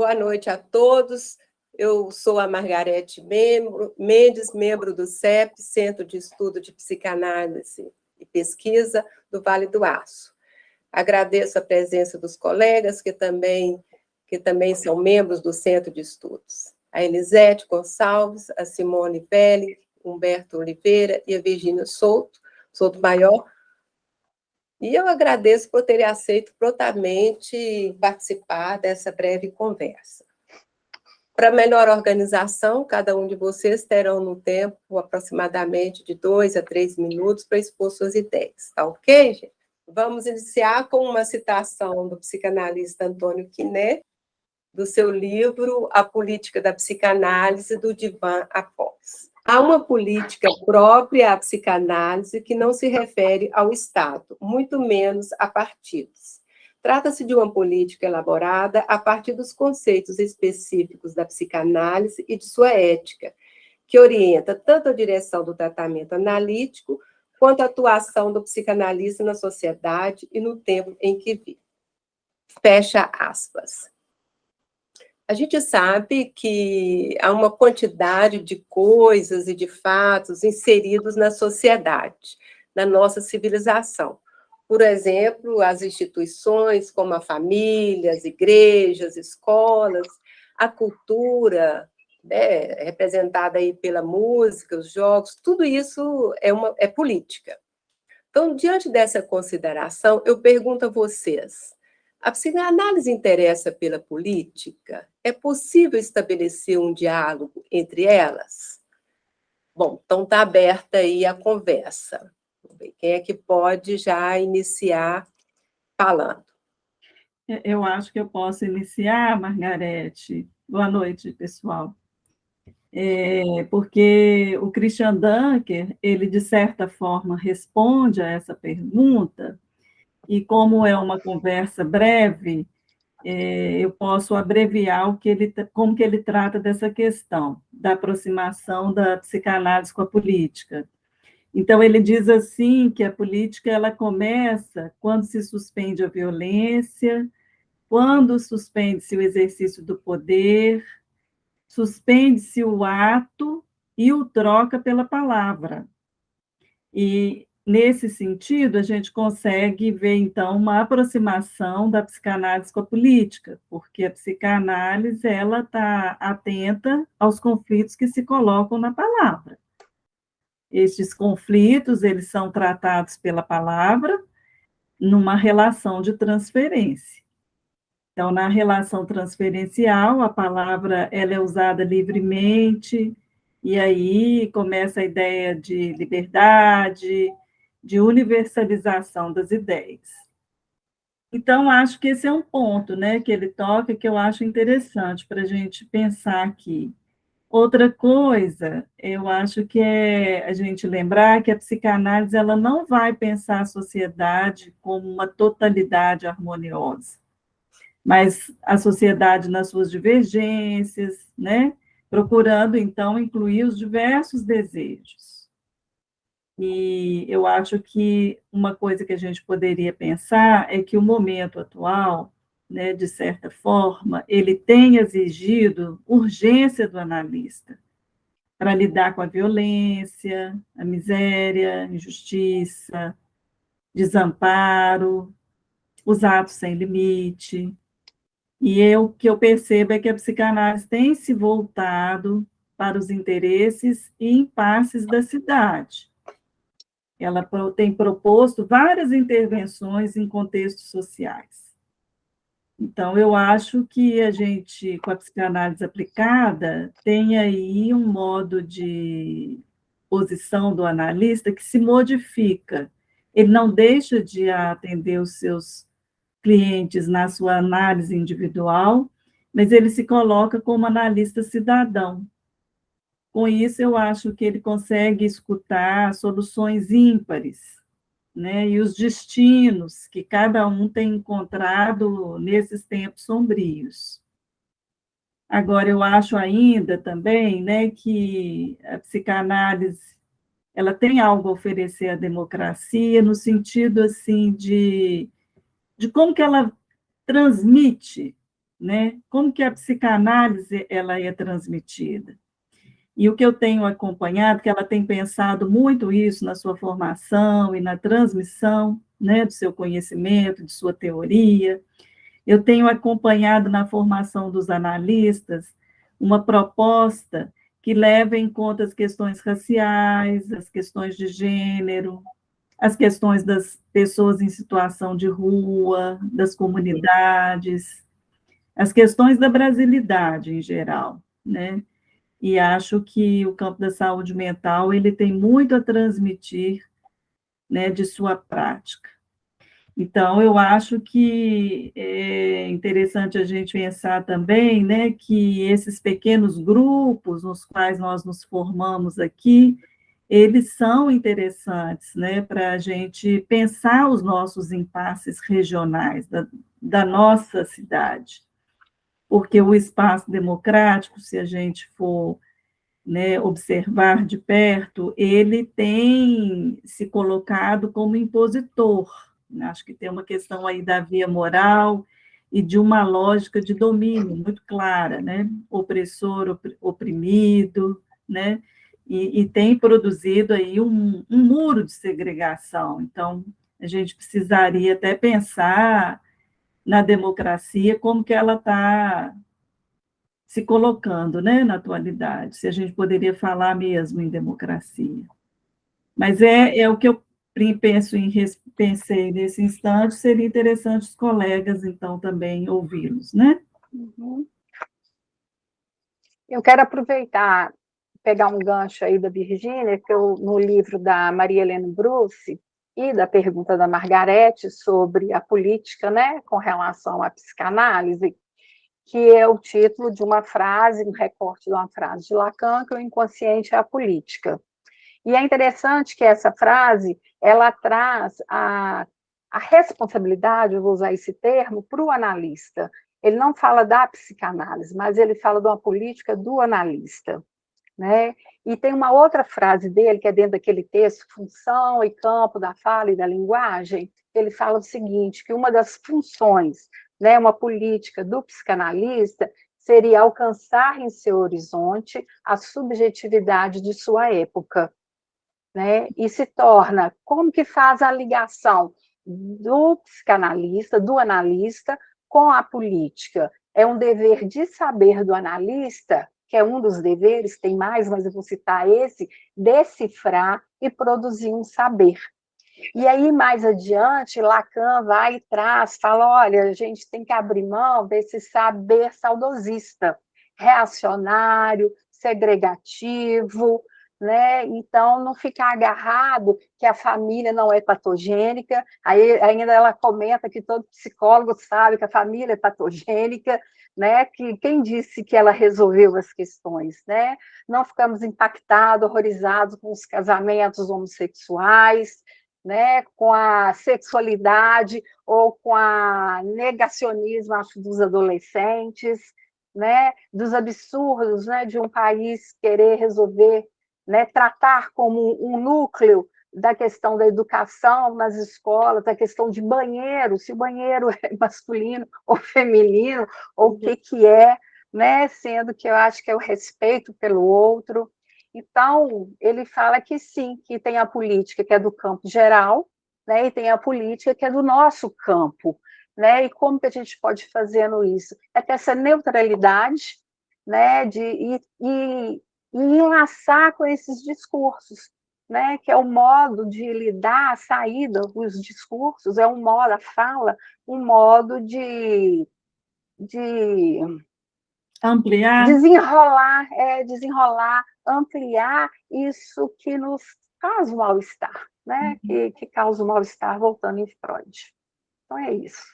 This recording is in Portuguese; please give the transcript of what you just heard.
boa noite a todos. Eu sou a Margarete Mendes, membro do CEP, Centro de Estudo de Psicanálise e Pesquisa do Vale do Aço. Agradeço a presença dos colegas que também são membros do Centro de Estudos. A Elisete Gonçalves, a Simone Belli, Humberto Oliveira e a Virgínia Souto Maior. E eu agradeço por terem aceito prontamente participar dessa breve conversa. Para melhor organização, cada um de vocês terão no tempo aproximadamente de 2 a 3 minutos para expor suas ideias, tá ok, gente? Vamos iniciar com uma citação do psicanalista Antônio Quinet, do seu livro A Política da Psicanálise, do Divã após. Há uma política própria à psicanálise que não se refere ao Estado, muito menos a partidos. Trata-se de uma política elaborada a partir dos conceitos específicos da psicanálise e de sua ética, que orienta tanto a direção do tratamento analítico quanto a atuação do psicanalista na sociedade e no tempo em que vive. Fecha aspas. A gente sabe que há uma quantidade de coisas e de fatos inseridos na sociedade, na nossa civilização. Por exemplo, as instituições como a família, as igrejas, escolas, a cultura, né, representada aí pela música, os jogos, tudo isso é política. Então, diante dessa consideração, eu pergunto a vocês, a psicanálise interessa pela política? É possível estabelecer um diálogo entre elas? Bom, então está aberta aí a conversa. Quem é que pode já iniciar falando? Eu acho que eu posso iniciar, Margarete. Boa noite, pessoal. Porque o Christian Dunker, ele, de certa forma, responde a essa pergunta, e como é uma conversa breve, eu posso abreviar como que ele trata dessa questão, da aproximação da psicanálise com a política. Então, ele diz assim que a política ela começa quando se suspende a violência, quando suspende-se o exercício do poder, suspende-se o ato e o troca pela palavra. E, nesse sentido, a gente consegue ver, então, uma aproximação da psicanálise com a política, porque a psicanálise ela está atenta aos conflitos que se colocam na palavra. Estes conflitos, eles são tratados pela palavra numa relação de transferência. Então, na relação transferencial, a palavra ela é usada livremente, e aí começa a ideia de liberdade, de universalização das ideias. Então, acho que esse é um ponto, né, que ele toca, que eu acho interessante para a gente pensar aqui. Outra coisa, eu acho que é a gente lembrar que a psicanálise ela não vai pensar a sociedade como uma totalidade harmoniosa, mas a sociedade nas suas divergências, né? Procurando, então, incluir os diversos desejos. E eu acho que uma coisa que a gente poderia pensar é que o momento atual, né, de certa forma, ele tem exigido urgência do analista para lidar com a violência, a miséria, a injustiça, desamparo, os atos sem limite. E o que eu percebo é que a psicanálise tem se voltado para os interesses e impasses da cidade. Ela tem proposto várias intervenções em contextos sociais. Então, eu acho que a gente, com a psicanálise aplicada, tem aí um modo de posição do analista que se modifica. Ele não deixa de atender os seus clientes na sua análise individual, mas ele se coloca como analista cidadão. Com isso, eu acho que ele consegue escutar soluções ímpares, né, e os destinos que cada um tem encontrado nesses tempos sombrios. Agora, eu acho ainda também, né, que a psicanálise ela tem algo a oferecer à democracia, no sentido assim de como que ela transmite né? Como que a psicanálise ela é transmitida? E o que eu tenho acompanhado, que ela tem pensado muito isso na sua formação e na transmissão, né, do seu conhecimento, de sua teoria. Eu tenho acompanhado na formação dos analistas uma proposta que leva em conta as questões raciais, as questões de gênero, as questões das pessoas em situação de rua, das comunidades, as questões da brasilidade em geral, né? E acho que o campo da saúde mental ele tem muito a transmitir, né, de sua prática. Então, eu acho que é interessante a gente pensar também, né, que esses pequenos grupos nos quais nós nos formamos aqui, eles são interessantes, né, para a gente pensar os nossos impasses regionais da nossa cidade, porque o espaço democrático, se a gente for, né, observar de perto, ele tem se colocado como impositor. Acho que tem uma questão aí da via moral e de uma lógica de domínio muito clara, né? Opressor, oprimido, né? E tem produzido aí um muro de segregação. Então, a gente precisaria até pensar na democracia, como que ela está se colocando, né, na atualidade, se a gente poderia falar mesmo em democracia. Mas é o que eu pensei nesse instante, seria interessante os colegas, então, também ouvi-los, né? Uhum. Eu quero aproveitar, pegar um gancho aí da Virgínia, que no livro da Maria Helena Bruce e da pergunta da Margarete sobre a política, né, com relação à psicanálise, que é o título de uma frase, um recorte de uma frase de Lacan, que o inconsciente é a política. E é interessante que essa frase, ela traz a responsabilidade, eu vou usar esse termo, para o analista. Ele não fala da psicanálise, mas ele fala de uma política do analista, né? E tem uma outra frase dele, que é dentro daquele texto, Função e Campo da Fala e da Linguagem, ele fala o seguinte, que uma das funções, né, uma política do psicanalista, seria alcançar em seu horizonte a subjetividade de sua época, né? E se torna, como que faz a ligação do psicanalista, do analista, com a política? É um dever de saber do analista, que é um dos deveres, tem mais, mas eu vou citar esse, decifrar e produzir um saber. E aí, mais adiante, Lacan vai e traz, fala, olha, a gente tem que abrir mão desse saber saudosista, reacionário, segregativo, né? Então, não ficar agarrado que a família não é patogênica, aí ainda ela comenta que todo psicólogo sabe que a família é patogênica, né? Que quem disse que ela resolveu as questões, né? Não ficamos impactados, horrorizados com os casamentos homossexuais, né, com a sexualidade ou com a negacionismo, acho, dos adolescentes, né, dos absurdos, né, de um país querer resolver, né, tratar como um núcleo da questão da educação nas escolas, da questão de banheiro, se o banheiro é masculino ou feminino, ou o que é, né, sendo que eu acho que é o respeito pelo outro. Então, ele fala que sim, que tem a política que é do campo geral, né, e tem a política que é do nosso campo, né, e como que a gente pode fazendo isso? É ter essa neutralidade, né, e enlaçar com esses discursos, né, que é o modo de lidar, a saída, os discursos, é um modo, a fala, um modo de Ampliar. desenrolar, ampliar isso que nos causa o mal-estar, né? Que causa o mal-estar, voltando em Freud. Então, é isso.